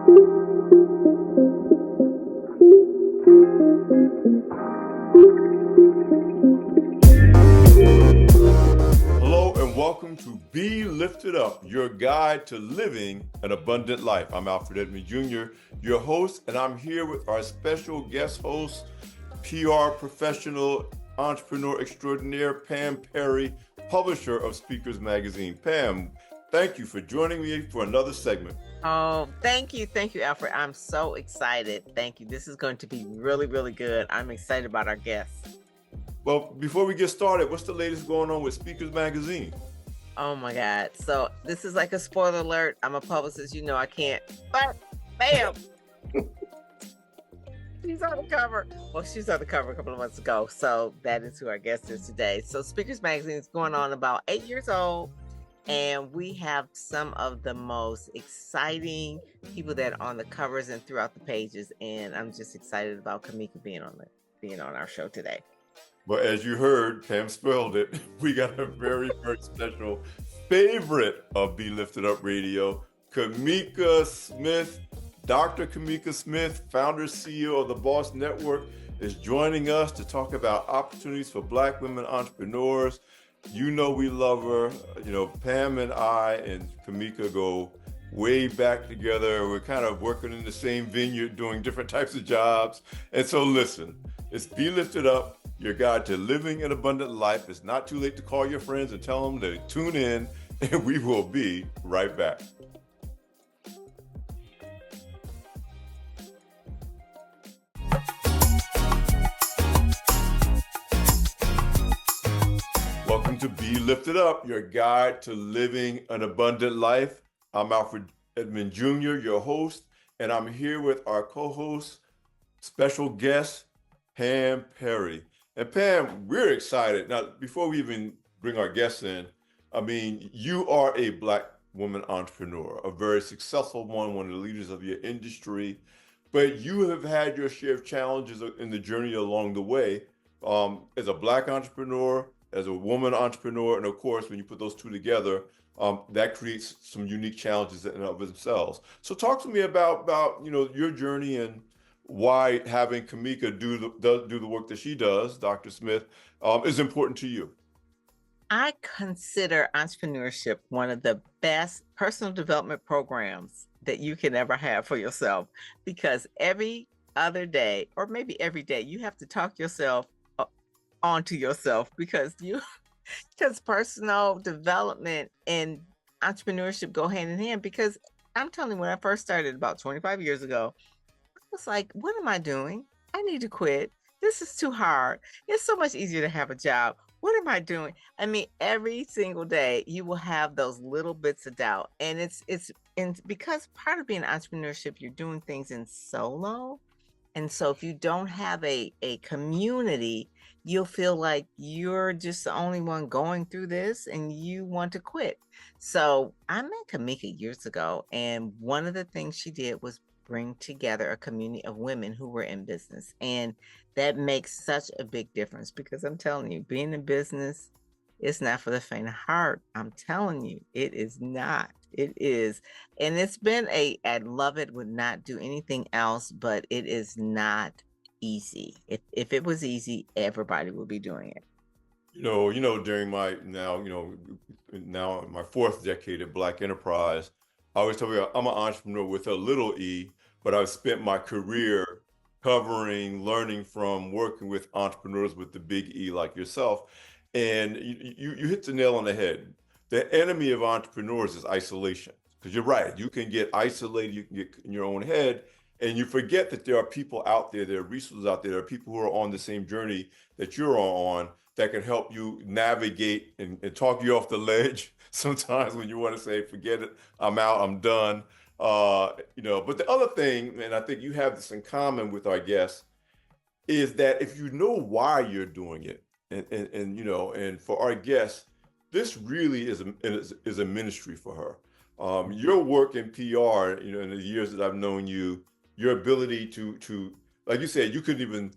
Hello and welcome to Be Lifted Up, your guide to living an abundant life. I'm Alfred Edmond Jr., your host, and I'm here with our special guest host, PR professional, entrepreneur extraordinaire, Pam Perry, publisher of Speakers Magazine. Pam, thank you for joining me for another segment. Oh, thank you. Thank you, Alfred. I'm so excited. Thank you. This is going to be really, really good. I'm excited about our guests. Well, before we get started, what's the latest going on with Speakers Magazine? Oh my God. So this is like a spoiler alert. I'm a publicist. You know I can't. But bam. She's on the cover. Well, she was on the cover a couple of months ago. So that is who our guest is today. So Speakers Magazine is going on about 8 years old. And we have some of the most exciting people that are on the covers and throughout the pages. And I'm just excited about Cameka being on our show today. But as you heard, Pam spelled it. We got a very, very special favorite of Be Lifted Up Radio, Cameka Smith. Dr. Cameka Smith, founder, CEO of the Boss Network, is joining us to talk about opportunities for Black women entrepreneurs. You know we love her. You know, Pam and I and Cameka go way back together. We're kind of working in the same vineyard, doing different types of jobs. And so listen, it's Be Lifted Up, your guide to living an abundant life. It's not too late to call your friends and tell them to tune in, and we will be right back. Welcome to Be Lifted Up, your guide to living an abundant life. I'm Alfred Edmond Jr., your host, and I'm here with our co-host, special guest, Pam Perry. And Pam, we're excited. Now, before we even bring our guests in, I mean, you are a Black woman entrepreneur, a very successful one of the leaders of your industry, but you have had your share of challenges in the journey along the way. As a Black entrepreneur, as a woman entrepreneur, and of course, when you put those two together, that creates some unique challenges in and of themselves. So talk to me about your journey and why having Cameka do the work that she does, Dr. Smith, is important to you. I consider entrepreneurship one of the best personal development programs that you can ever have for yourself, because every other day, or maybe every day, you have to talk yourself onto yourself, because personal development and entrepreneurship go hand in hand. Because I'm telling you, when I first started about 25 years ago, I was like, what am I doing? I need to quit. This is too hard. It's so much easier to have a job. What am I doing? I mean, every single day you will have those little bits of doubt. And it's because part of being entrepreneurship, you're doing things in solo. And so if you don't have a community, you'll feel like you're just the only one going through this and you want to quit. So I met Cameka years ago, and one of the things she did was bring together a community of women who were in business. And that makes such a big difference, because I'm telling you, being in business, it's not for the faint of heart. I'm telling you, it is not. It is. And it's been I love it, would not do anything else, but it is not easy. If it was easy, everybody would be doing it. During my now my fourth decade at Black Enterprise, I always tell you I'm an entrepreneur with a little e, but I've spent my career covering, learning from, working with entrepreneurs with the big E like yourself. And you hit the nail on the head. The enemy of entrepreneurs is isolation. Because you're right, you can get isolated, you can get in your own head, and you forget that there are people out there are resources out there are people who are on the same journey that you're on that can help you navigate and talk you off the ledge sometimes when you want to say, forget it, I'm out, I'm done. But the other thing, and I think you have this in common with our guests, is that if you know why you're doing it, and for our guests, this really is a ministry for her. Your work in PR, in the years that I've known you, your ability to, like you said, you couldn't even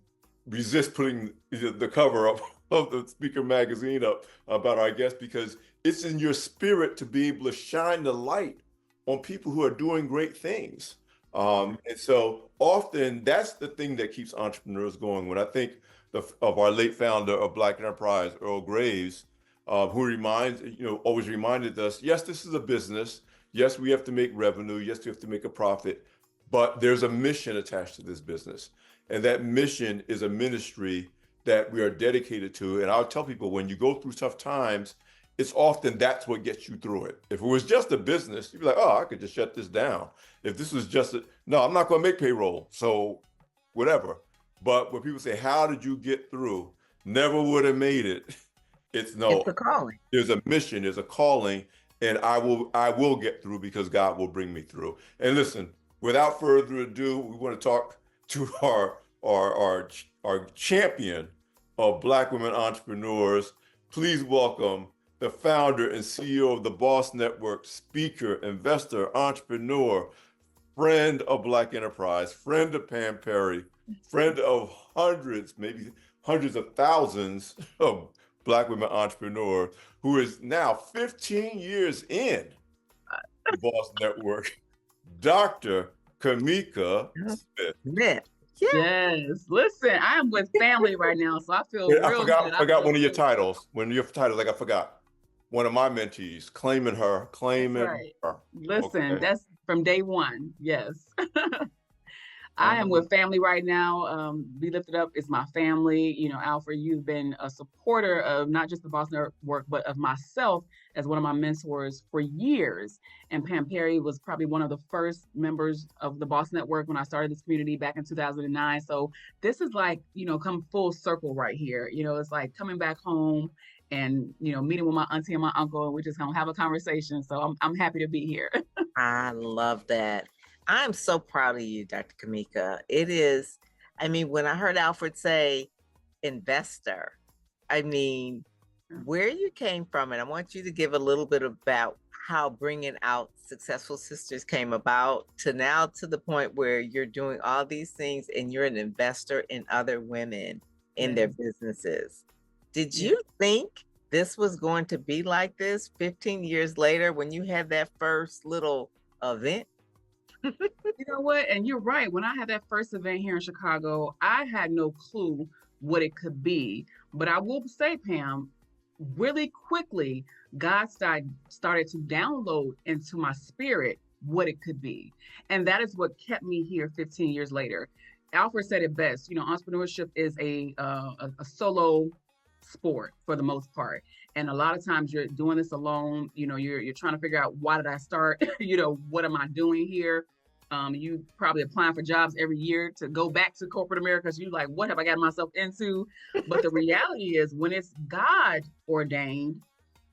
resist putting the cover up of the Speaker Magazine up about our guests, because it's in your spirit to be able to shine the light on people who are doing great things. And so often that's the thing that keeps entrepreneurs going. When I think of our late founder of Black Enterprise, Earl Graves, who always reminded us, yes, this is a business. Yes, we have to make revenue. Yes, we have to make a profit, but there's a mission attached to this business. And that mission is a ministry that we are dedicated to. And I'll tell people when you go through tough times, it's often that's what gets you through it. If it was just a business, you'd be like, oh, I could just shut this down. If this was just no, I'm not going to make payroll. So whatever. But when people say, how did you get through? Never would have made it. It's no, It's a calling. there's a mission, there's a calling, and I will get through because God will bring me through. And listen, without further ado, we want to talk to our champion of Black women entrepreneurs. Please welcome the founder and CEO of the Boss Network, speaker, investor, entrepreneur, friend of Black Enterprise, friend of Pam Perry, friend of hundreds, maybe hundreds of thousands of Black women entrepreneurs, who is now 15 years in the Boss Network, Dr. Cameka Smith. Smith. Yeah. Yes. Listen, I am with family right now, so I feel I real forgot, good. I forgot one of your feel titles. One of your titles, like I forgot. One of my mentees, claiming her. right. Her. Listen, Okay. that's from day one. Yes. I am with family right now. Be Lifted Up is my family. You know, Alfred, you've been a supporter of not just the Boss Network, but of myself as one of my mentors for years. And Pam Perry was probably one of the first members of the Boss Network when I started this community back in 2009. So this is like, you know, come full circle right here. You know, it's like coming back home and, you know, meeting with my auntie and my uncle, and we're just gonna have a conversation. So I'm happy to be here. I love that. I'm so proud of you, Dr. Cameka. It is, I mean, when I heard Alfred say investor, I mean, where you came from, and I want you to give a little bit about how bringing out Successful Sisters came about to now to the point where you're doing all these things and you're an investor in other women in their businesses. Did you think this was going to be like this 15 years later when you had that first little event? You know what? And you're right. When I had that first event here in Chicago, I had no clue what it could be. But I will say, Pam, really quickly, God started to download into my spirit what it could be. And that is what kept me here 15 years later. Alfred said it best. You know, entrepreneurship is a solo sport for the most part. And a lot of times you're doing this alone. You know, you're trying to figure out, why did I start? You know, what am I doing here? You probably applying for jobs every year to go back to corporate America. So you're like, what have I got myself into? But the reality is, when it's God ordained,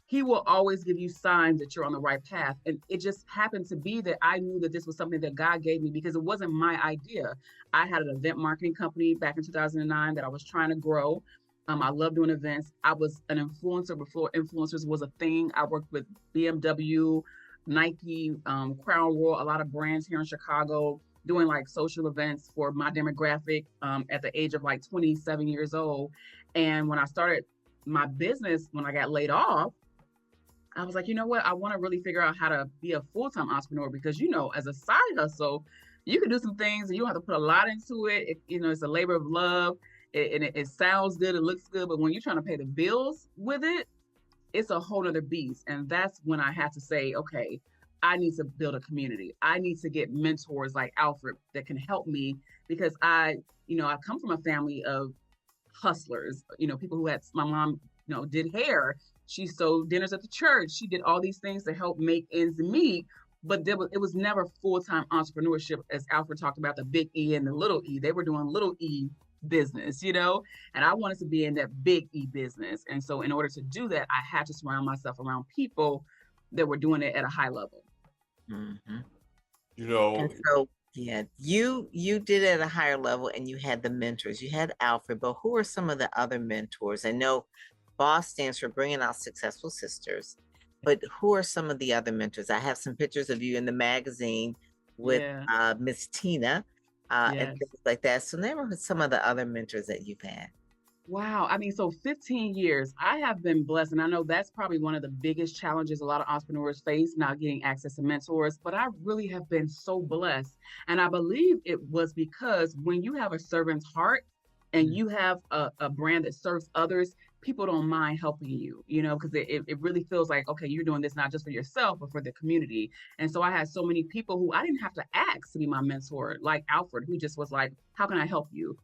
He will always give you signs that you're on the right path. And it just happened to be that I knew that this was something that God gave me, because it wasn't my idea. I had an event marketing company back in 2009 that I was trying to grow. I love doing events. I was an influencer before influencers was a thing. I worked with BMW, Nike, Crown Royal, a lot of brands here in Chicago, doing like social events for my demographic at the age of like 27 years old. And when I started my business, when I got laid off, I was like, you know what? I want to really figure out how to be a full-time entrepreneur, because, you know, as a side hustle, you can do some things and you don't have to put a lot into it. You know, it's a labor of love. It sounds good, it looks good, but when you're trying to pay the bills with it, it's a whole other beast. And that's when I had to say, okay, I need to build a community. I need to get mentors like Alfred that can help me, because I come from a family of hustlers, you know, people who had, my mom, you know, did hair. She sewed dinners at the church. She did all these things to help make ends meet. But it was never full-time entrepreneurship, as Alfred talked about, the big E and the little E. They were doing little E business, you know, and I wanted to be in that big E business. And so in order to do that, I had to surround myself around people that were doing it at a high level. Mm-hmm. You know, and so yeah, you did it at a higher level, and you had the mentors. You had Alfred, but who are some of the other mentors? I know BOSS stands for Bringing Out Successful Sisters, but who are some of the other mentors? I have some pictures of you in the magazine with Miss Tina and things like that. So name some of the other mentors that you've had. Wow. I mean, so 15 years, I have been blessed. And I know that's probably one of the biggest challenges a lot of entrepreneurs face, not getting access to mentors. But I really have been so blessed. And I believe it was because when you have a servant's heart and you have a brand that serves others, people don't mind helping you, because it really feels like, okay, you're doing this not just for yourself, but for the community. And so I had so many people who I didn't have to ask to be my mentor, like Alfred, who just was like, how can I help you?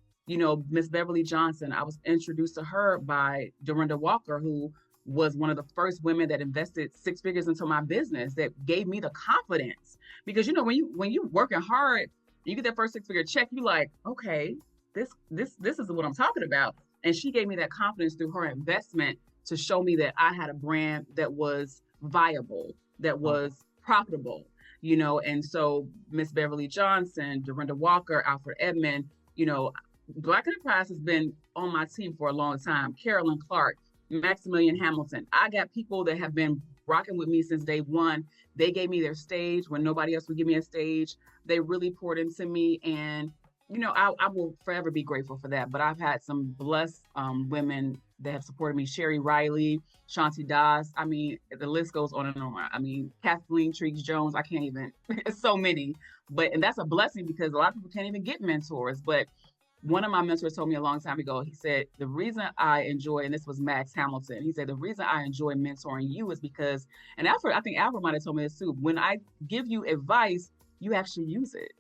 Miss Beverly Johnson, I was introduced to her by Dorinda Walker, who was one of the first women that invested 6 figures into my business, that gave me the confidence. Because when you working hard, you get that first 6 figure check, you like, okay, this is what I'm talking about. And she gave me that confidence through her investment to show me that I had a brand that was viable, that was profitable, and so Miss Beverly Johnson, Dorinda Walker, Alfred Edmond, Black Enterprise has been on my team for a long time. Carolyn Clark, Maximilian Hamilton. I got people that have been rocking with me since day one. They gave me their stage when nobody else would give me a stage. They really poured into me, and I will forever be grateful for that. But I've had some blessed women that have supported me. Sherry Riley, Shanti Das. I mean, the list goes on and on. I mean, Kathleen Treeks Jones. I can't even. It's so many. And that's a blessing because a lot of people can't even get mentors. But one of my mentors told me a long time ago, he said, the reason I enjoy, and this was Max Hamilton, he said, the reason I enjoy mentoring you is because, and Alfred, I think Alfred might have told me this too, when I give you advice, you actually use it.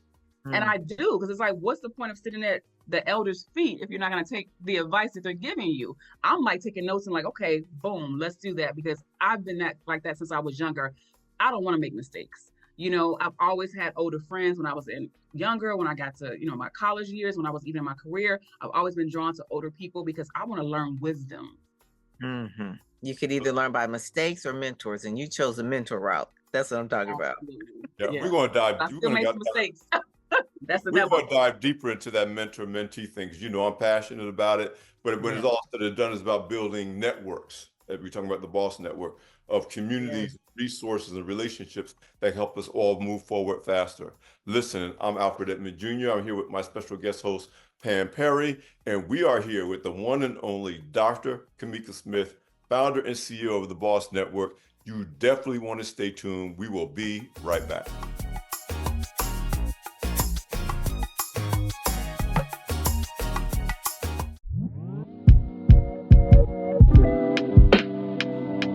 And I do, because it's like, what's the point of sitting at the elders' feet if you're not going to take the advice that they're giving you? I'm like taking notes and like, okay, boom, let's do that, because I've been like that since I was younger. I don't want to make mistakes. I've always had older friends when I was younger, when I got to, my college years, when I was even in my career. I've always been drawn to older people because I want to learn wisdom. Mm-hmm. You could either learn by mistakes or mentors, and you chose the mentor route. That's what I'm talking about. Yeah, we're going to dive. I still make some mistakes. That's we're going to dive deeper into that mentor-mentee thing, because I'm passionate about it. But when it's all said and done, it's about building networks. We're talking about the Boss Network of communities, resources, and relationships that help us all move forward faster. Listen, I'm Alfred Edmond Jr. I'm here with my special guest host, Pam Perry, and we are here with the one and only Dr. Cameka Smith, founder and CEO of the Boss Network. You definitely want to stay tuned. We will be right back.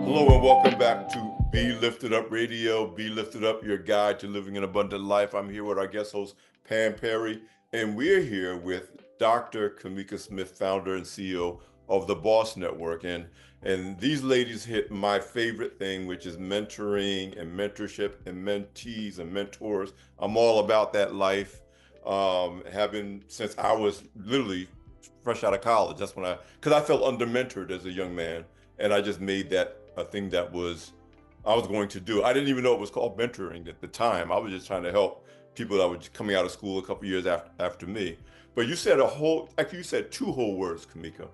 Hello and welcome back to Be Lifted Up Radio. Be Lifted Up, your guide to living an abundant life. I'm here with our guest host, Pam Perry, and we're here with Dr. Cameka Smith, founder and CEO of the Boss Network. And these ladies hit my favorite thing, which is mentoring and mentorship and mentees and mentors. I'm all about that life, having since I was literally fresh out of college. That's when because I felt under-mentored as a young man, and I just made that a thing that I was going to do. I didn't even know it was called mentoring at the time. I was just trying to help people that were coming out of school a couple years after me. But you said you said two whole words, Cameka.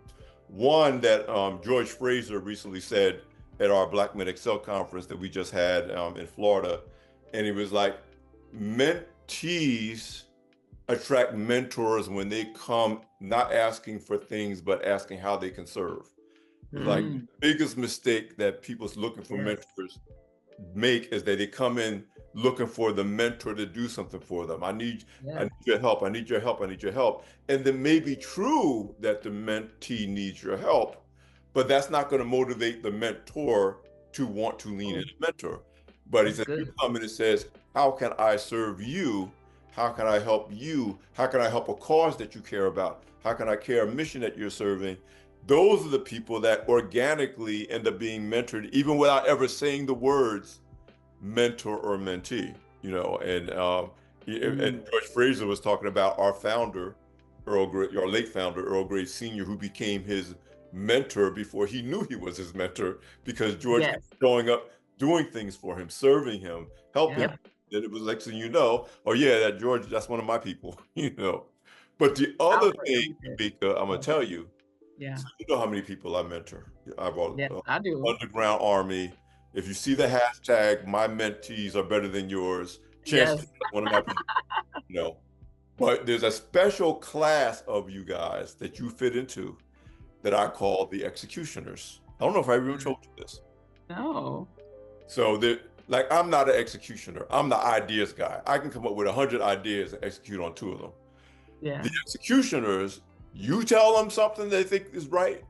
One that George Fraser recently said at our Black Men Excel conference that we just had in Florida. And he was like, mentees attract mentors when they come not asking for things, but asking how they can serve. Like the biggest mistake that people looking for mentors make is that they come in looking for the mentor to do something for them. I need your help. I need your help. I need your help. And it may be true that the mentee needs your help, but that's not going to motivate the mentor to want to lean in a mentor. But he says, you come in and says, how can I serve you? How can I help you? How can I help a cause that you care about? How can I care a mission that you're serving? Those are the people that organically end up being mentored, even without ever saying the words mentor or mentee, and George Fraser was talking about our founder, Earl Grey, our late founder, Earl Grey Sr., who became his mentor before he knew he was his mentor, because George kept showing up, doing things for him, serving him, helping him. And it was like, so that George, that's one of my people, But the other thing, Cameka, I'm going to tell you, so you know how many people I mentor. I do. Underground Army. If you see the hashtag, my mentees are better than yours, chances one of my people, But there's a special class of you guys that you fit into that I call the executioners. I don't know if I even told you this. No. So like, I'm not an executioner. I'm the ideas guy. I can come up with 100 ideas and execute on 2 of them. Yeah. The executioners, you tell them something they think is right.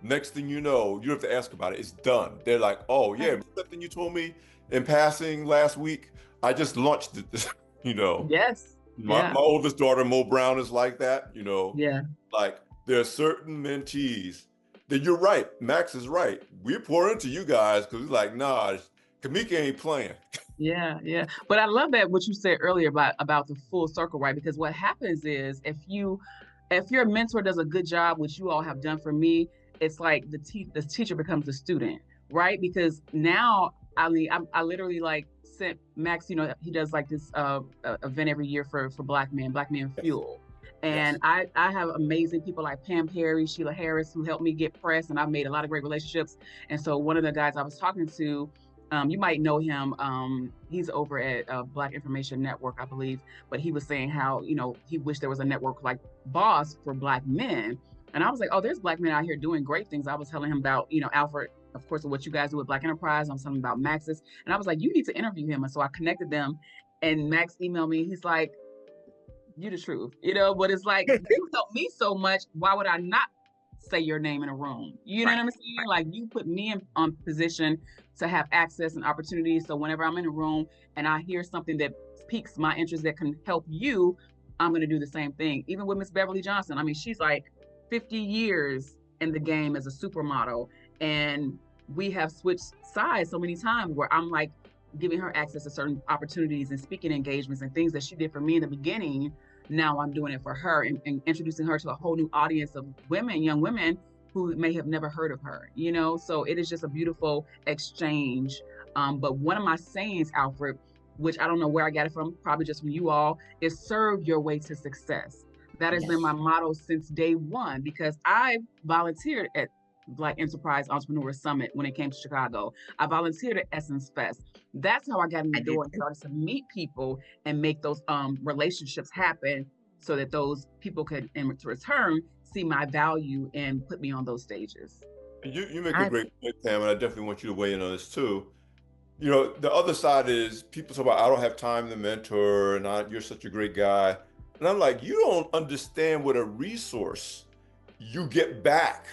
Next thing you know, you don't have to ask about it. It's done. They're like, oh yeah, something you told me in passing last week. I just launched it. Yes. My oldest daughter, Mo Brown, is like that. Yeah. Like, there are certain mentees that you're right. Max is right. We pour into you guys because we're like, nah, Cameka ain't playing. Yeah, yeah. But I love that what you said earlier about the full circle, right? Because what happens is if your mentor does a good job, which you all have done for me, it's like the teacher becomes the student, right? Because now I literally like sent Max, he does like this event every year for Black men Fuel. And yes. I have amazing people like Pam Perry, Sheila Harris, who helped me get press, and I've made a lot of great relationships. And so one of the guys I was talking to, you might know him. He's over at Black Information Network, I believe. But he was saying how, he wished there was a network like Boss for Black men. And I was like, oh, there's Black men out here doing great things. I was telling him about, Alfred, of course, what you guys do with Black Enterprise. I'm telling him about Max's. And I was like, you need to interview him. And so I connected them. And Max emailed me. He's like, you the truth, but it's like, you help me so much. Why would I not say your name in a room? You know what I'm saying? Right. Like, you put me on position to have access and opportunities. So whenever I'm in a room and I hear something that piques my interest that can help you, I'm going to do the same thing. Even with Miss Beverly Johnson. I mean, she's like 50 years in the game as a supermodel. And we have switched sides so many times where I'm like giving her access to certain opportunities and speaking engagements and things that she did for me in the beginning. Now I'm doing it for her and introducing her to a whole new audience of women, young women who may have never heard of her, So it is just a beautiful exchange. But one of my sayings, Alfred, which I don't know where I got it from, probably just from you all, is serve your way to success. That has been my motto since day one, because I volunteered at Black Enterprise Entrepreneur Summit when it came to Chicago. I volunteered at Essence Fest. That's how I got in the door and started to meet people and make those relationships happen so that those people could, in return, see my value and put me on those stages. You make a great point, Pam, and I definitely want you to weigh in on this too. The other side is people talk about, I don't have time to mentor, and you're such a great guy. And I'm like, you don't understand what a resource you get back.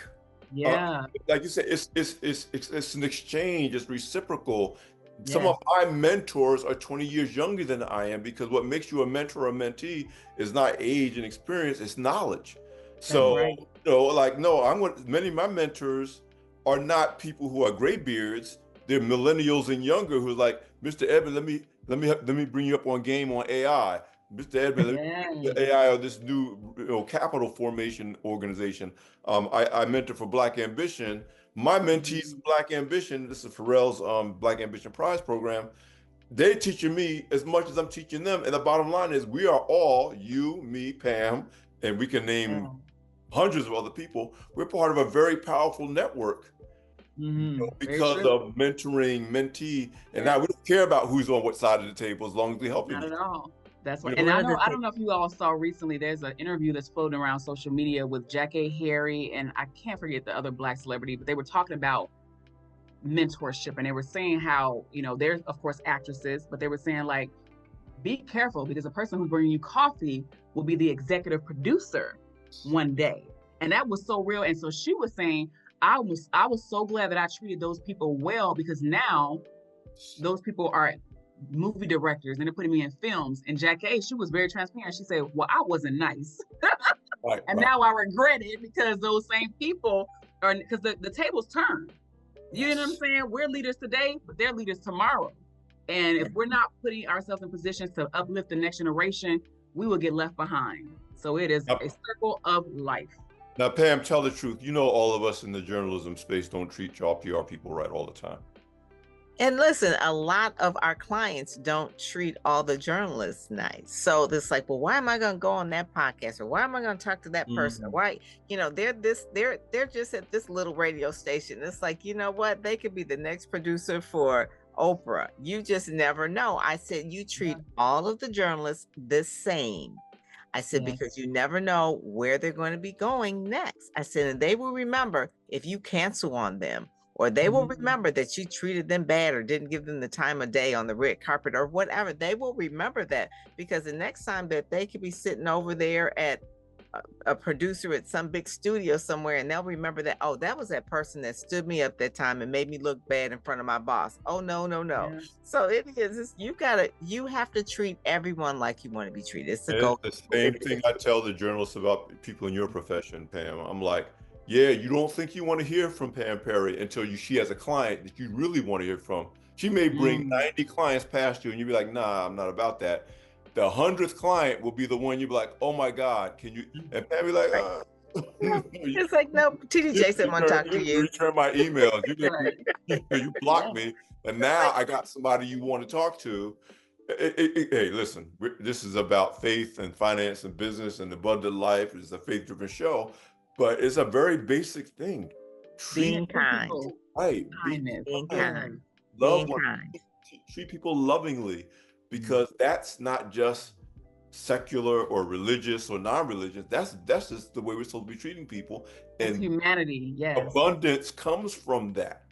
Yeah. Like you said, it's an exchange, it's reciprocal. Yeah. Some of my mentors are 20 years younger than I am, because what makes you a mentor or mentee is not age and experience, it's knowledge. So, many of my mentors are not people who are graybeards. They're millennials and younger who's like, Mr. Edmond, let me bring you up on game on AI. Mr. Edmond, the AI of this new capital formation organization. I mentor for Black Ambition. My mentees in Black Ambition, this is Pharrell's Black Ambition Prize program. They're teaching me as much as I'm teaching them. And the bottom line is, we are all, you, me, Pam, and we can name hundreds of other people. We're part of a very powerful network because of mentoring, mentee. And now we don't care about who's on what side of the table as long as we're helping. Not at all. That's what, and I don't know if you all saw recently, there's an interview that's floating around social media with Jackée Harry, and I can't forget the other Black celebrity, but they were talking about mentorship, and they were saying how, there's of course actresses, but they were saying like, be careful, because the person who's bringing you coffee will be the executive producer one day. And that was so real. And so she was saying, I was so glad that I treated those people well, because now those people are movie directors and they're putting me in films. And Jackée, she was very transparent. She said, well, I wasn't nice. Now I regret it, because those same people are, because the tables turn. You know what I'm saying? We're leaders today, but they're leaders tomorrow. And if we're not putting ourselves in positions to uplift the next generation, we will get left behind. So it is a circle of life. Now, Pam, tell the truth. All of us in the journalism space don't treat y'all PR people right all the time. And listen, a lot of our clients don't treat all the journalists nice. So it's like, well, why am I going to go on that podcast, or why am I going to talk to that person? Or why, they're just at this little radio station. It's like, you know what? They could be the next producer for Oprah. You just never know. I said, you treat all of the journalists the same. I said, Yes. because you never know where they're going to be going next. I said, and they will remember if you cancel on them, or they will remember that you treated them bad or didn't give them the time of day on the red carpet or whatever. They will remember that, because the next time that they could be sitting over there at a producer at some big studio somewhere, and they'll remember that, oh, that was that person that stood me up that time and made me look bad in front of my boss. Oh, no, no, no. Yes. So you have to treat everyone like you want to be treated. It's the And goal. it's the same thing I tell the journalists about people in your profession, Pam. I'm like, yeah, you don't think you want to hear from Pam Perry until she has a client that you really want to hear from. She may bring 90 clients past you and you'll be like, nah, I'm not about that. The 100th client will be the one you'll be like, oh my God, can you? And Pam be like, No, it's like, no, TD Jason want to talk to you. return my emails. You blocked Yeah. me, and now I got somebody you want to talk to. Hey, listen, this is about faith and finance and business and abundant life. It's a faith-driven show, but it's a very basic thing. Being kind. People, Right, kindness. Being Yes. kind. love Being one, kind. treat people lovingly, because that's not just secular or religious or non-religious. That's just the way we're supposed to be treating people, It's and humanity. Yes. abundance comes from that.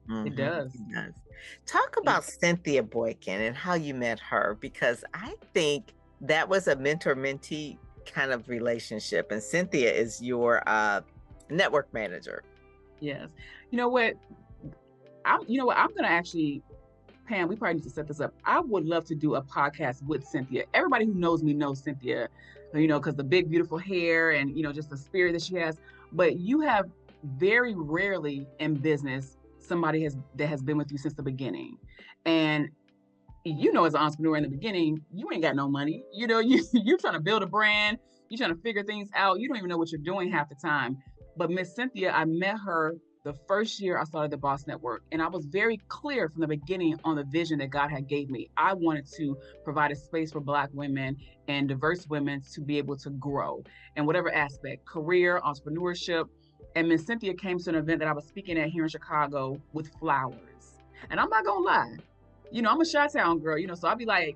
It does. It does. Talk about Cynthia Boykin and how you met her, because I think that was a mentor-mentee kind of relationship, and Cynthia is your network manager. Yes. You know what? I'm gonna actually, Pam, we probably need to set this up. I would love to do a podcast with Cynthia. Everybody who knows me knows Cynthia, because the big, beautiful hair and, just the spirit that she has. But you have very rarely in business somebody that has been with you since the beginning. And as an entrepreneur in the beginning, you ain't got no money. You trying to build a brand, you trying to figure things out. You don't even know what you're doing half the time. But Miss Cynthia, I met her the first year I started the Boss Network, and I was very clear from the beginning on the vision that God had gave me. I wanted to provide a space for Black women and diverse women to be able to grow in whatever aspect, career, entrepreneurship. And Miss Cynthia came to an event that I was speaking at here in Chicago with flowers. And I'm not gonna lie, I'm a Chi-Town girl, so I'd be like,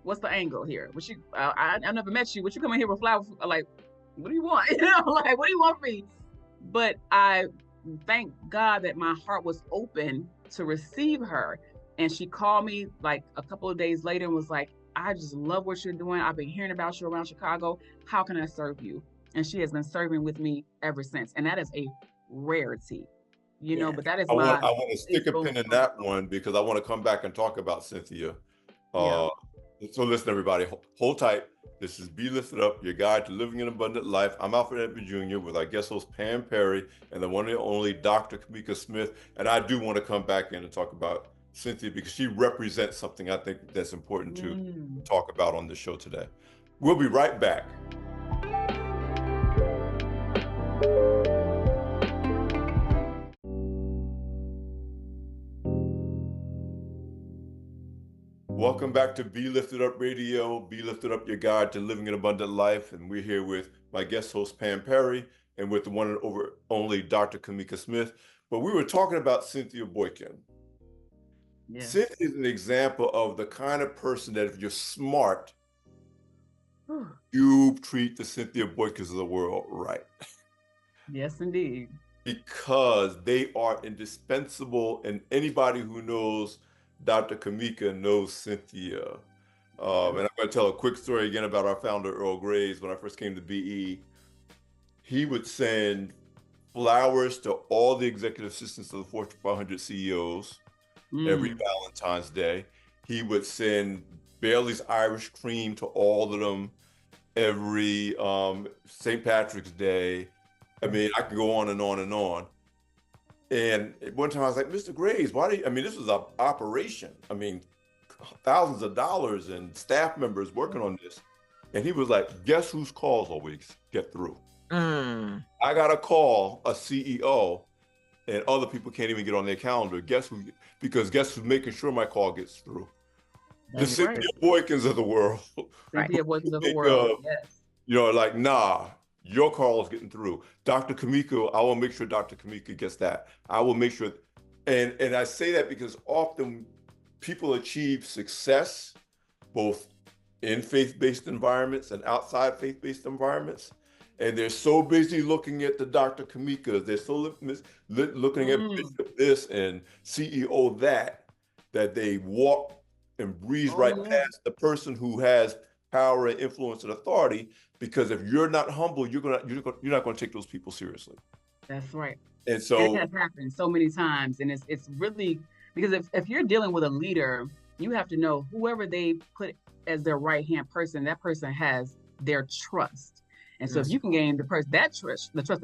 what's the angle here? I never met you. What you coming here with flowers? Like, what do you want? Like, what do you want from me? But I thank God that my heart was open to receive her. And she called me like a couple of days later and was like, I just love what you're doing. I've been hearing about you around Chicago. How can I serve you? And she has been serving with me ever since. And that is a rarity, but that is I my. want to stick a pin in that one, because I want to come back and talk about Cynthia. Yeah. So listen, everybody, hold tight. This is Be Lifted Up, your guide to living an abundant life. I'm Alfred Edmond Jr. with our guest host, Pam Perry, and the one and only Dr. Cameka Smith. And I do want to come back in and talk about Cynthia, because she represents something I think that's important to talk about on the show today. We'll be right back. Welcome back to Be Lifted Up Radio. Be Lifted Up, your guide to living an abundant life. And we're here with my guest host, Pam Perry, and with the one and only Dr. Cameka Smith. But we were talking about Cynthia Boykin. Yes. Cynthia is an example of the kind of person that if you're smart, you treat the Cynthia Boykins of the world right. Yes, indeed. Because they are indispensable, and anybody who knows Dr. Cameka knows Cynthia. And I'm going to tell a quick story again about our founder, Earl Graves. When I first came to BE, he would send flowers to all the executive assistants of the Fortune 500 CEOs every Valentine's Day. He would send Bailey's Irish Cream to all of them every St. Patrick's Day. I mean, I can go on and on and on. And one time I was like, Mr. Graves, this was an operation. I mean, thousands of dollars and staff members working on this. And he was like, guess whose calls always get through? I got to call a CEO and other people can't even get on their calendar. Guess who's making sure my call gets through? That's the Cynthia Boykins of the world. Cynthia Boykins of the world, yes. Like, nah, your call is getting through. Dr. Cameka, I will make sure Dr. Cameka gets that. I will make sure. And I say that because often people achieve success, both in faith-based environments and outside faith-based environments. And they're so busy looking at the Dr. Cameka, they're so looking at Mm. Bishop this and CEO that, that they walk and breeze Oh right yeah, past the person who has power and influence and authority. Because if you're not humble, you're not going to take those people seriously. that's right. And And it so, has happened so many times, and it's really because if you're dealing with a leader, you have to know whoever they put as their right hand person, that person has their trust. And so if you can gain the trust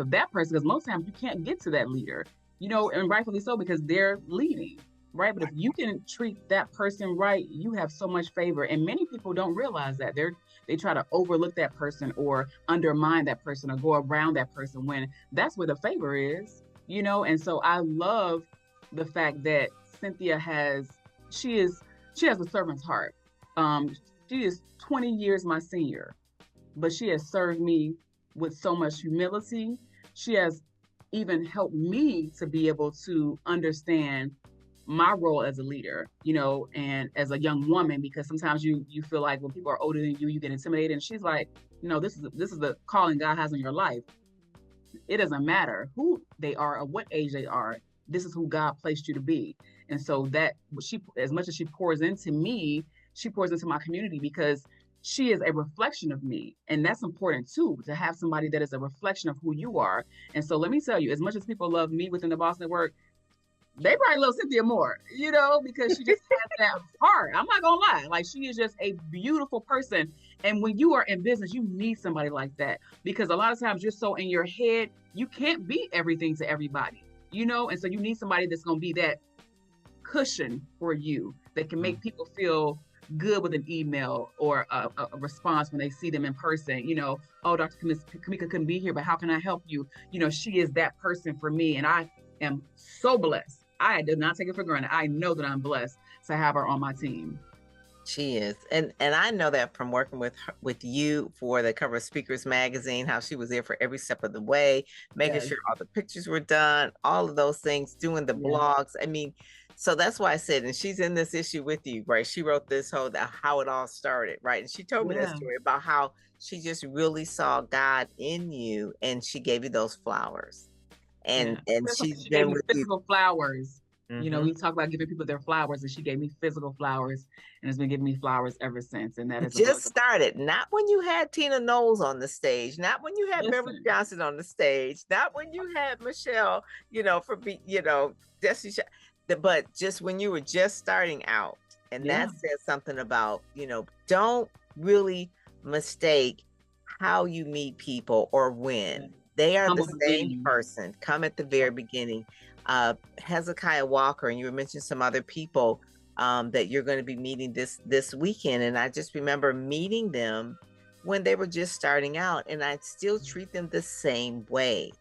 of that person, because most times you can't get to that leader, and rightfully so because they're leading, right? But if you can treat that person right, you have so much favor. And many people don't realize that they try to overlook that person or undermine that person or go around that person when that's where the favor is. And so I love the fact that Cynthia she has a servant's heart. um she is 20 years my senior, but she has served me with so much humility. She has even helped me to be able to understand my role as a leader, and as a young woman, because sometimes you feel like when people are older than you get intimidated. And she's like, this is the calling God has on your life. It doesn't matter who they are or what age they are. This is who God placed you to be. And so that she, as much as she pours into me, she pours into my community because she is a reflection of me. And that's important too, to have somebody that is a reflection of who you are. And so let me tell you, as much as people love me within the Boss Network, they probably love Cynthia more, because she just has that heart. I'm not gonna lie. Like, she is just a beautiful person. And when you are in business, you need somebody like that, because a lot of times you're so in your head, you can't be everything to everybody. And so you need somebody that's gonna be that cushion for you, that can make people feel good with an email or a response when they see them in person. Oh, Dr. Cameka couldn't be here, but how can I help you? She is that person for me. And I am so blessed. I do not take it for granted. I know that I'm blessed to have her on my team. She is. And I know that from working with her, with you for the cover of Speakers Magazine, how she was there for every step of the way, making Yes. sure all the pictures were done, all of those things, doing the Yes. blogs. I mean, so that's why I said, and she's in this issue with you, right? She wrote this how it all started, right? And she told me that Yeah. story about how she just really saw God in you and she gave you those flowers. And she's She gave been me with you. physical flowers. Mhm. We talk about giving people their flowers, and she gave me physical flowers and has been giving me flowers ever since. And that is a Just blessing. started, not when you had Tina Knowles on the stage, not when you had Beverly Listen, Johnson on the stage, not when you had Michelle, Destiny, but just when you were just starting out. And yeah. that says something about, don't really mistake how you meet people or when. They are Humble the same beginning. person. Come at the very beginning. Hezekiah Walker, and you were mentioning some other people that you're going to be meeting this weekend. And I just remember meeting them when they were just starting out, and I still treat them the same way.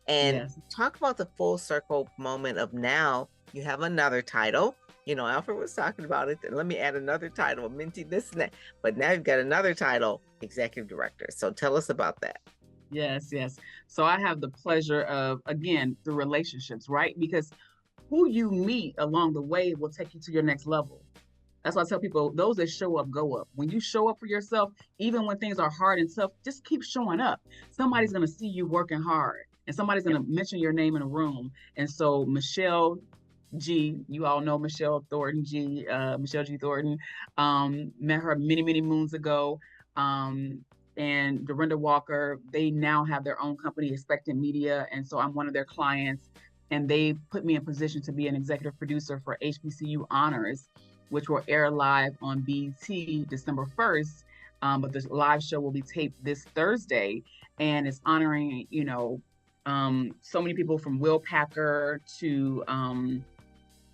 And Yes. talk about the full circle moment of now you have another title. Alfred was talking about it. And let me add another title, Minty, this and that. But now you've got another title, Executive Director. So tell us about that. Yes, yes. So I have the pleasure of, again, through relationships, right? Because who you meet along the way will take you to your next level. That's why I tell people, those that show up, go up. When you show up for yourself, even when things are hard and tough, just keep showing up. Somebody's going to see you working hard, and somebody's going to mention your name in a room. And so Michelle G, you all know Michelle Thornton G, Michelle G. Thornton, met her many, many moons ago. And Dorinda Walker, they now have their own company, Expectant Media. And so I'm one of their clients. And they put me in position to be an executive producer for HBCU Honors, which will air live on BET December 1st. But the live show will be taped this Thursday. And it's honoring, so many people, from Will Packer to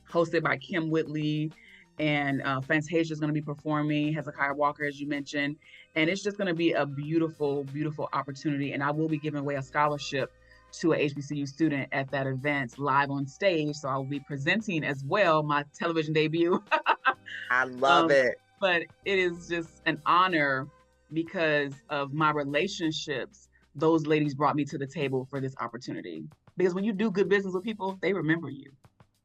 hosted by Kim Whitley, and Fantasia is going to be performing, Hezekiah Walker, as you mentioned. And it's just going to be a beautiful, beautiful opportunity. And I will be giving away a scholarship to a HBCU student at that event live on stage. So I'll be presenting as well my television debut. I love it. But it is just an honor because of my relationships. Those ladies brought me to the table for this opportunity. Because when you do good business with people, they remember you.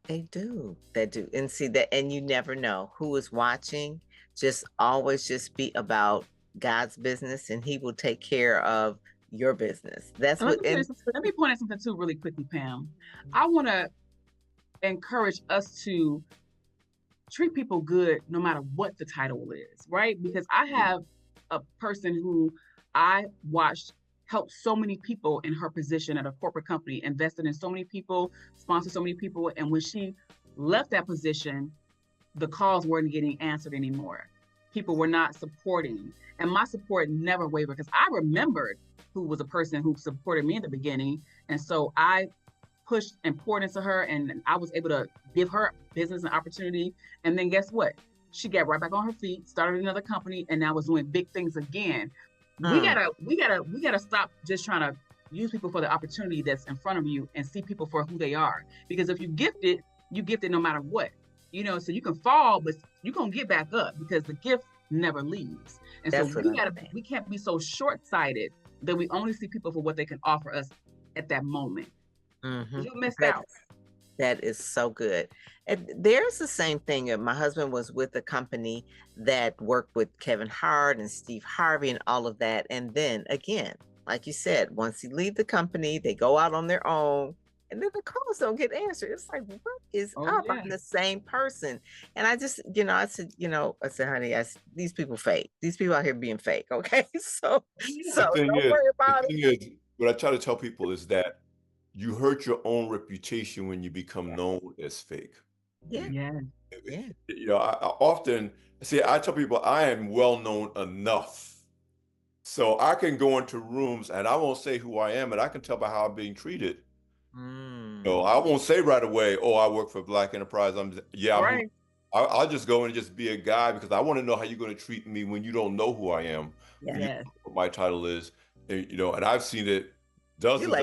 They do. They do. And see that, and you never know who is watching. just always just be about God's business, and he will take care of your business. That's And what, and let me point out something too really quickly, Pam. I want to encourage us to treat people good no matter what the title is, right? Because I have a person who I watched help so many people in her position at a corporate company, invested in so many people, sponsored so many people. And when she left that position, the calls weren't getting answered anymore. People were not supporting. And my support never wavered because I remembered who was a person who supported me in the beginning. And so I pushed and poured into her, and I was able to give her business and opportunity. And then guess what? She got right back on her feet, started another company, and now was doing big things again. We gotta stop just trying to use people for the opportunity that's in front of you and see people for who they are. Because if you gift it no matter what. You know, so you can fall, but you're gonna get back up because the gift never leaves. And That's so what we can't be so short-sighted that we only see people for what they can offer us at that moment. You missed out. That is so good. And there's the same thing. My husband was with a company that worked with Kevin Hart and Steve Harvey and all of that. And then again, like you said, once you leave the company, they go out on their own. And then the calls don't get answered. It's like, what is up? Yeah. I'm the same person. And I just, I said, honey, these people fake. These people out here being fake. Okay. So don't worry about it. What I try to tell people is that you hurt your own reputation when you become known as fake. Yeah. You know, I often I tell people I am well known enough. So I can go into rooms and I won't say who I am, and I can tell by how I'm being treated. No, I won't say right away, oh, I work for Black Enterprise. I'll just go and just be a guy because I want to know how you're going to treat me when you don't know who I am. Yes. You know what my title is, and, and I've seen it dozens.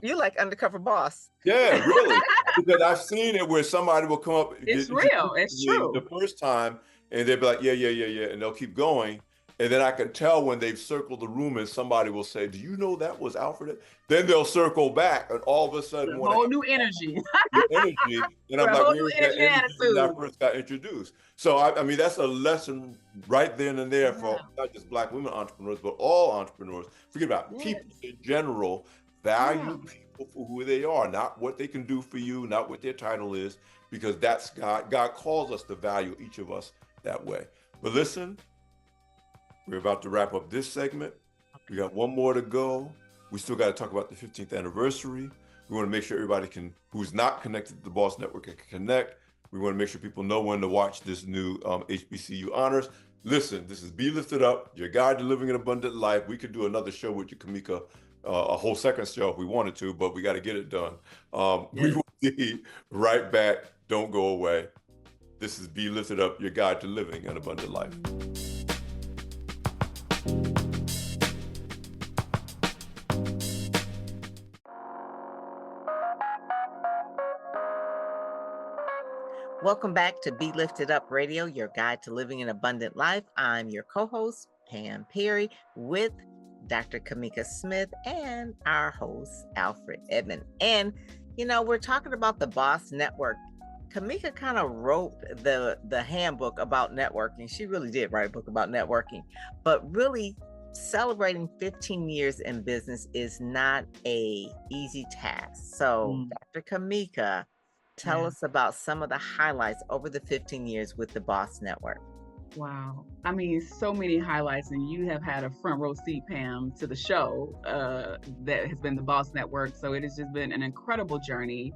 You like undercover boss. Yeah, really. Because I've seen it where somebody will come up. It's real. It's true. The first time, and they'll be like, yeah, and they'll keep going. And then I can tell when they've circled the room and somebody will say, do you know that was Alfred? Then they'll circle back and all of a sudden whole new energy. And I'm like, where was that energy when I first got introduced? So I mean, that's a lesson right then and there for not just Black women entrepreneurs, but all entrepreneurs. Forget about people in general. Value people for who they are, not what they can do for you, not what their title is, because that's God. God calls us to value each of us that way. But listen, we're about to wrap up this segment. We got one more to go. We still got to talk about the 15th anniversary. We want to make sure everybody who's not connected to the Boss Network can connect. We want to make sure people know when to watch this new HBCU honors. Listen, this is Be Lifted Up, your guide to living an abundant life. We could do another show with you, Cameka, a whole second show if we wanted to, but we got to get it done. We will be right back. Don't go away. This is Be Lifted Up, your guide to living an abundant life. Welcome back to Be Lifted Up Radio, your guide to living an abundant life. I'm your co-host, Pam Perry, with Dr. Cameka Smith and our host, Alfred Edmond. And, we're talking about the Boss Network. Cameka kind of wrote the handbook about networking. She really did write a book about networking, but really celebrating 15 years in business is not a easy task. So Dr. Cameka, tell us about some of the highlights over the 15 years with the Boss Network. Wow. I mean, so many highlights, and you have had a front row seat, Pam, to the show that has been the Boss Network. So it has just been an incredible journey,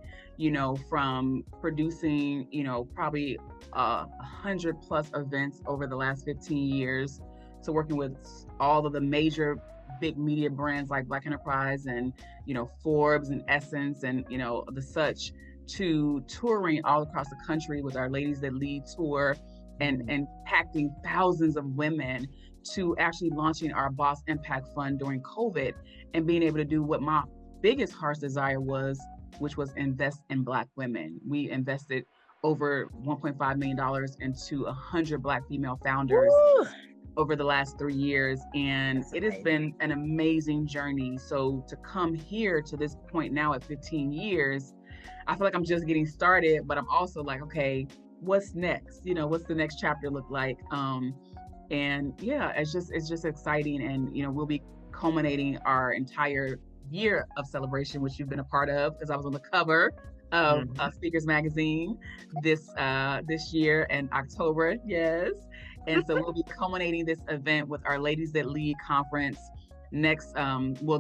from producing, probably 100+ events over the last 15 years to working with all of the major big media brands like Black Enterprise and, Forbes and Essence and, the such, to touring all across the country with our Ladies That Lead tour and impacting thousands of women, to actually launching our Boss Impact Fund during COVID and being able to do what my biggest heart's desire was, which was invest in Black women. We invested over $1.5 million into 100 Black female founders over the last 3 years. And it has been an amazing journey. So to come here to this point now at 15 years, I feel like I'm just getting started, but I'm also like, okay, what's next? What's the next chapter look like? And yeah, it's just exciting. And we'll be culminating our entire year of celebration, which you've been a part of, because I was on the cover of Mhm. Speakers Magazine this year in October. Yes. And so we'll be culminating this event with our Ladies That Lead conference next,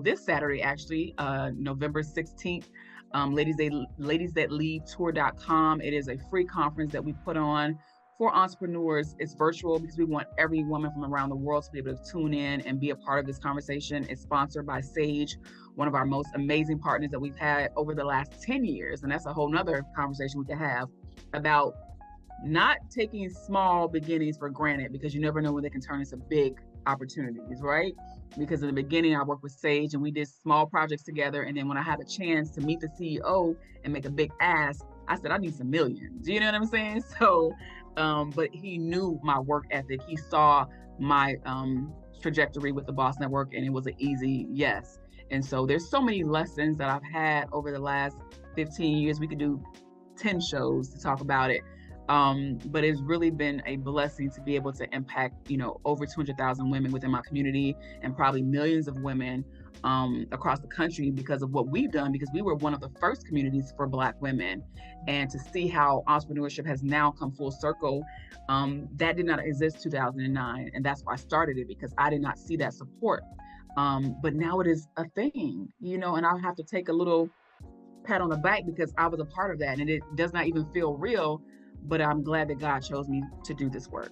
this Saturday, actually, November 16th. Ladies That Lead tour.com. It is a free conference that we put on for entrepreneurs. It's virtual because we want every woman from around the world to be able to tune in and be a part of this conversation. It's sponsored by Sage, one of our most amazing partners that we've had over the last 10 years. And that's a whole nother conversation we can have about not taking small beginnings for granted, because you never know when they can turn into big opportunities, right? Because in the beginning, I worked with Sage and we did small projects together. And then when I had a chance to meet the CEO and make a big ask, I said, I need some millions. You know what I'm saying? So, but he knew my work ethic. He saw my trajectory with the Boss Network, and it was an easy yes. And so there's so many lessons that I've had over the last 15 years. We could do 10 shows to talk about it. But it's really been a blessing to be able to impact, over 200,000 women within my community, and probably millions of women across the country because of what we've done, because we were one of the first communities for Black women. And to see how entrepreneurship has now come full circle, that did not exist 2009. And that's why I started it, because I did not see that support. But now it is a thing, and I'll have to take a little pat on the back because I was a part of that, and it does not even feel real, but I'm glad that God chose me to do this work.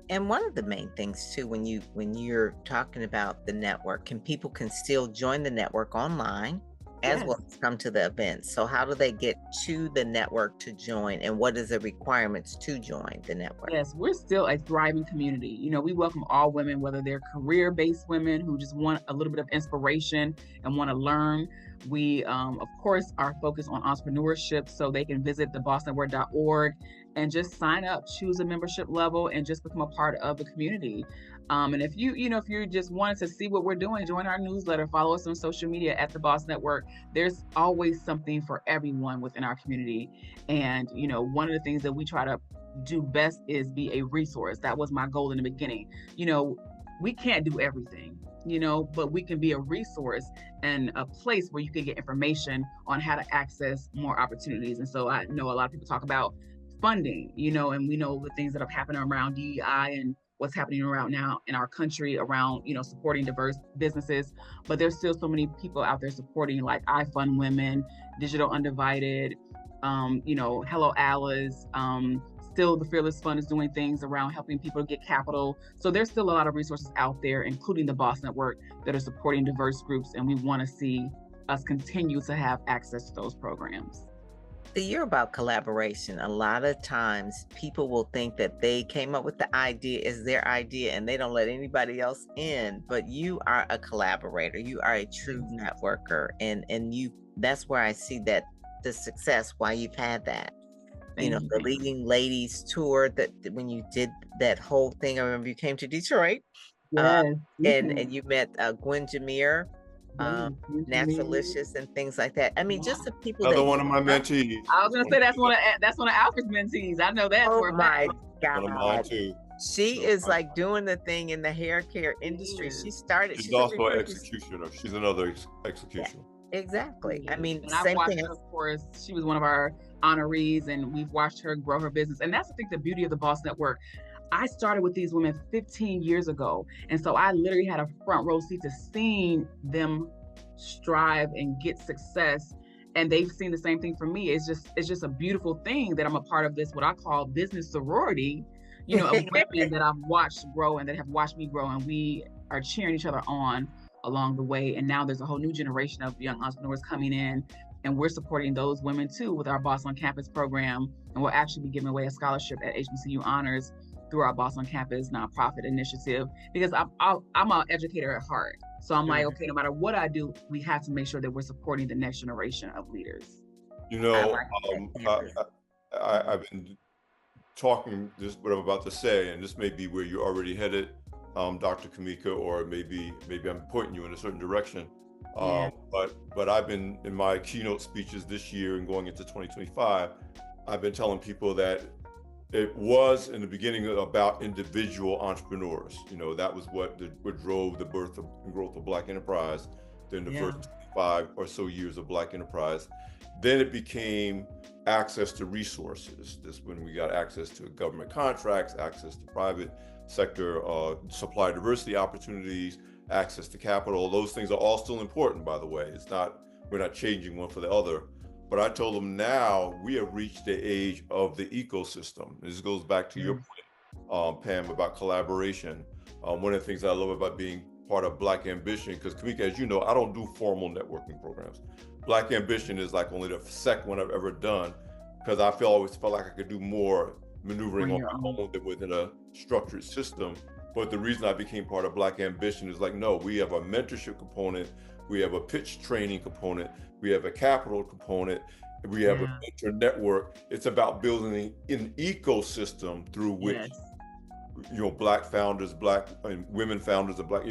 And one of the main things too, when you're talking about the network, and people can still join the network online as well as come to the events. So how do they get to the network to join, and what is the requirements to join the network? Yes, we're still a thriving community. We welcome all women, whether they're career-based women who just want a little bit of inspiration and want to learn. We, of course, are focused on entrepreneurship, so they can visit thebossnetwork.org and just sign up, choose a membership level, and just become a part of the community. And if you just wanted to see what we're doing, join our newsletter, follow us on social media at The Boss Network. There's always something for everyone within our community. And, one of the things that we try to do best is be a resource. That was my goal in the beginning. We can't do everything, but we can be a resource and a place where you can get information on how to access more opportunities. And so I know a lot of people talk about funding, and we know the things that have happened around DEI and what's happening around now in our country around, supporting diverse businesses. But there's still so many people out there supporting, like I Fund Women, Digital Undivided, Hello Alice, still the Fearless Fund is doing things around helping people get capital. So there's still a lot of resources out there, including the Boss Network, that are supporting diverse groups. And we want to see us continue to have access to those programs. The year about collaboration, a lot of times people will think that they came up with the idea as their idea and they don't let anybody else in, but you are a collaborator. You are a true networker. And that's where I see that the success, why you've had that. The Leading Ladies tour, that when you did that whole thing, I remember you came to Detroit, and you met Gwen Jameer, Naturalicious, and things like that. I mean, just the people. Another one of my mentees. I was gonna say that's one of Alfred's mentees. I know that. Oh my God! One of mine too. She is like doing the thing in the hair care industry. She's also an executioner. She's another executioner. Yeah, exactly. I mean, and I've watched her, of course. She was one of our honorees, and we've watched her grow her business. And that's, I think, the beauty of the Boss Network. I started with these women 15 years ago. And so I literally had a front row seat to seeing them strive and get success. And they've seen the same thing from me. It's just a beautiful thing that I'm a part of this, what I call business sorority, of women that I've watched grow and that have watched me grow. And we are cheering each other on along the way. And now there's a whole new generation of young entrepreneurs coming in, and we're supporting those women too with our Boss on Campus program. And we'll actually be giving away a scholarship at HBCU Honors through our Boss on Campus nonprofit initiative, because I'm an educator at heart. So I'm like, okay, no matter what I do, we have to make sure that we're supporting the next generation of leaders. I've been talking this, what I'm about to say, and this may be where you're already headed, Dr. Cameka, or maybe I'm pointing you in a certain direction. But I've been, in my keynote speeches this year and going into 2025, I've been telling people that It was in the beginning about individual entrepreneurs. That was what drove the birth and growth of Black enterprise in the Yeah. first 5 or so years of Black enterprise. Then it became access to resources. This when we got access to government contracts, access to private sector supply diversity opportunities, access to capital. Those things are all still important, by the way. We're not changing one for the other. But I told them now we have reached the age of the ecosystem. This goes back to your point, Pam, about collaboration. One of the things I love about being part of Black Ambition, because Cameka, as you know, I don't do formal networking programs. Black Ambition is like only the second one I've ever done, because I always felt like I could do more maneuvering on my own than within a structured system. But the reason I became part of Black Ambition is like, no, we have a mentorship component, we have a pitch training component, we have a capital component, we have a mentor network. It's about building an ecosystem through which Black founders, Black and women founders, and Black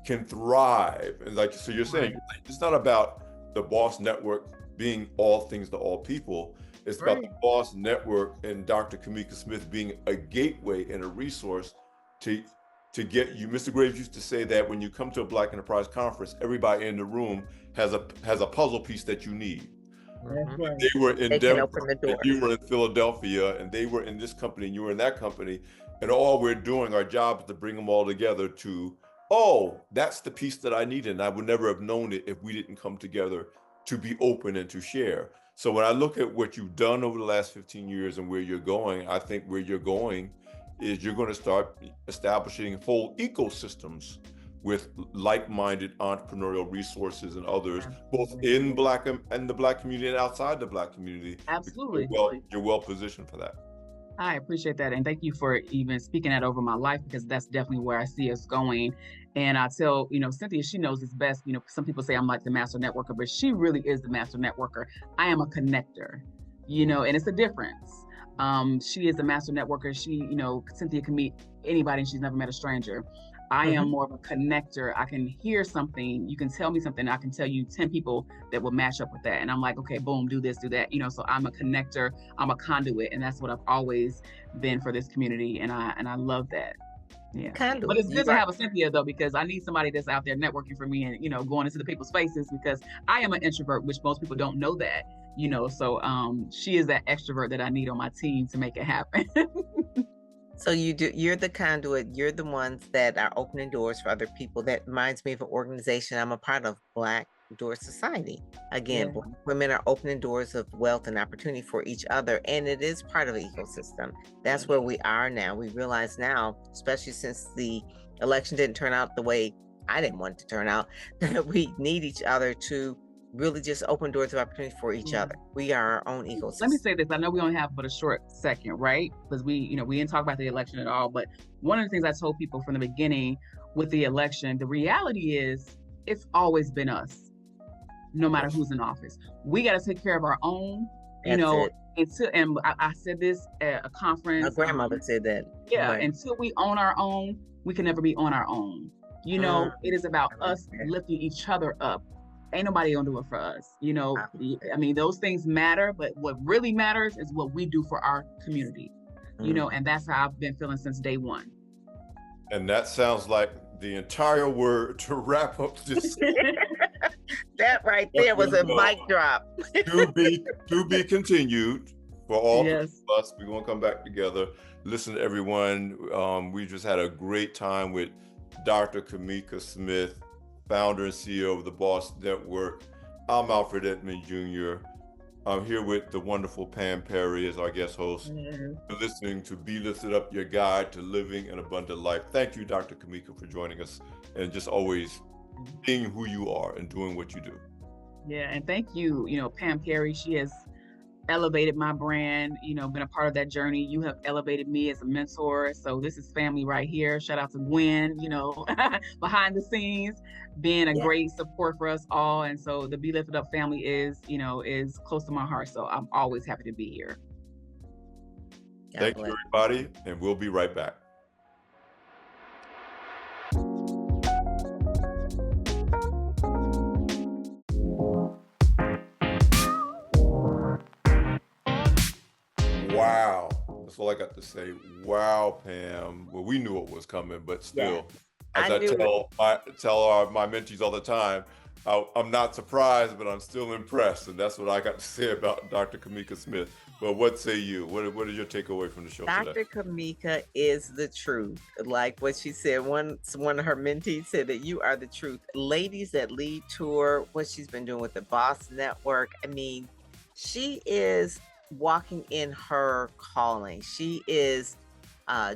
can thrive. And so you're saying it's not about the Boss Network being all things to all people. It's about the Boss Network and Dr. Cameka Smith being a gateway and a resource to get you. Mr. Graves used to say that when you come to a Black Enterprise Conference, everybody in the room has a puzzle piece that you need. They were in Denver, and you were in Philadelphia, and they were in this company, and you were in that company, and all we're doing, our job is to bring them all together to, that's the piece that I needed, and I would never have known it if we didn't come together to be open and to share. So when I look at what you've done over the last 15 years and where you're going, I think where you're going is you're going to start establishing whole ecosystems with like-minded entrepreneurial resources and others, both in Black and the Black community and outside the Black community. Absolutely. You're well positioned for that. I appreciate that. And thank you for even speaking that over my life, because that's definitely where I see us going. And I tell, Cynthia, she knows this best. Some people say I'm like the master networker, but she really is the master networker. I am a connector, and it's a difference. She is a master networker. Cynthia can meet anybody and she's never met a stranger. I am more of a connector. I can hear something, you can tell me something, I can tell you 10 people that will match up with that. And I'm like, okay, boom, do this, do that. So I'm a connector, I'm a conduit. And that's what I've always been for this community. And I love that. Yeah. Conduit. But it's good to have a Cynthia though, because I need somebody that's out there networking for me and, going into the people's faces, because I am an introvert, which most people don't know that, so she is that extrovert that I need on my team to make it happen. So you're the conduit, you're the ones that are opening doors for other people. That reminds me of an organization I'm a part of, Black Door Society. Again, Black women are opening doors of wealth and opportunity for each other, and it is part of the ecosystem. That's where we are now. We realize now, especially since the election didn't turn out the way I didn't want it to turn out, that we need each other to really just open doors of opportunity for each other. We are our own ecosystem. Let me say this. I know we only have but a short second, right? Because we didn't talk about the election at all. But one of the things I told people from the beginning with the election, the reality is it's always been us, no matter who's in office. We got to take care of our own, and I said this at a conference. My grandmother said that. Yeah, until we own our own, we can never be on our own. It is about us lifting each other up. Ain't nobody gonna do it for us. I mean, those things matter, but what really matters is what we do for our community, and that's how I've been feeling since day one. And that sounds like the entire word to wrap up this. That right there was a mic drop. to be continued for all of us. We're gonna come back together. Listen, everyone, we just had a great time with Dr. Cameka Smith, founder and CEO of the Boss Network. I'm Alfred Edmond Jr. I'm here with the wonderful Pam Perry as our guest host. You're listening to Be Lifted Up, your guide to living an abundant life. Thank you, Dr. Cameka, for joining us and just always being who you are and doing what you do. Yeah, and thank you, Pam Perry. She has elevated my brand, been a part of that journey. You have elevated me as a mentor. So this is family right here. Shout out to Gwen, behind the scenes, being a great support for us all. And so the Be Lifted Up family is close to my heart. So I'm always happy to be here. Thank you, everybody. And we'll be right back. Wow, that's That's all I got to say. Wow, Pam. Well, we knew it was coming, but still, as I I knew it. tell my mentees all the time, I'm not surprised, but I'm still impressed, and that's what I got to say about Dr. Cameka Smith. But what say you? What is your takeaway from the show today? Dr. Cameka is the truth. Like what she said, one of her mentees said that you are the truth. Ladies that lead tour, what she's been doing with the Boss Network. I mean, she is walking in her calling. She is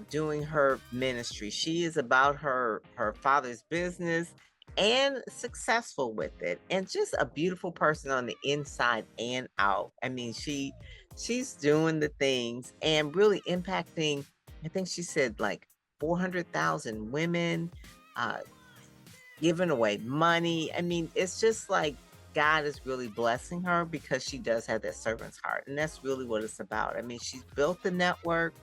doing her ministry. She is about her father's business and successful with it, and just a beautiful person on the inside and out. I mean, she's doing the things and really impacting. I think she said like 400,000 women, uh, giving away money. I mean, it's just like God is really blessing her because she does have that servant's heart, and that's really what it's about. I mean, she's built the network,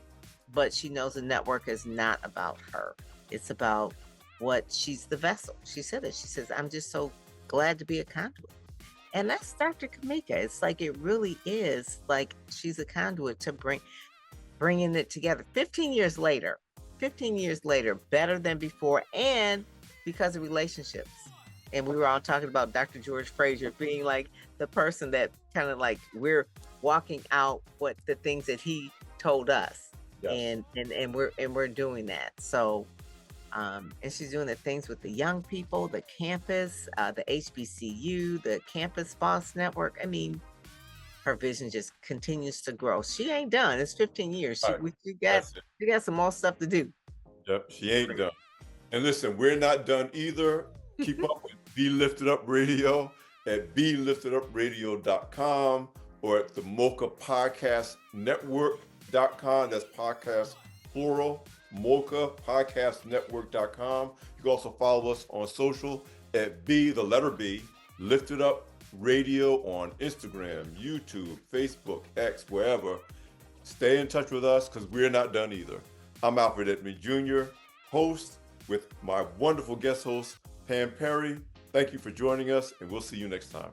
but she knows the network is not about her. It's about what she's the vessel. She said it. She says, I'm just so glad to be a conduit. And that's Dr. Cameka. It's like it really is like she's a conduit to bringing it together. 15 years later, better than before, and because of relationships. And we were all talking about Dr. George Fraser being like the person that kind of like we're walking out what the things that he told us. Yes. And we're doing that. So and she's doing the things with the young people, the campus, the HBCU, the Campus Boss Network. I mean, her vision just continues to grow. She ain't done. It's 15 years. Right. She That's it. got some more stuff to do. Yep, she ain't done. And listen, we're not done either. Keep up with Be Lifted Up Radio at beliftedupradio.com or at the Mocha Podcast Network.com. That's podcast plural, Mocha Podcast Network.com. You can also follow us on social at B, the letter B, Lifted Up Radio on Instagram, YouTube, Facebook, X, wherever. Stay in touch with us because we're not done either. I'm Alfred Edmond Jr., host with my wonderful guest host, Pam Perry. Thank you for joining us, and we'll see you next time.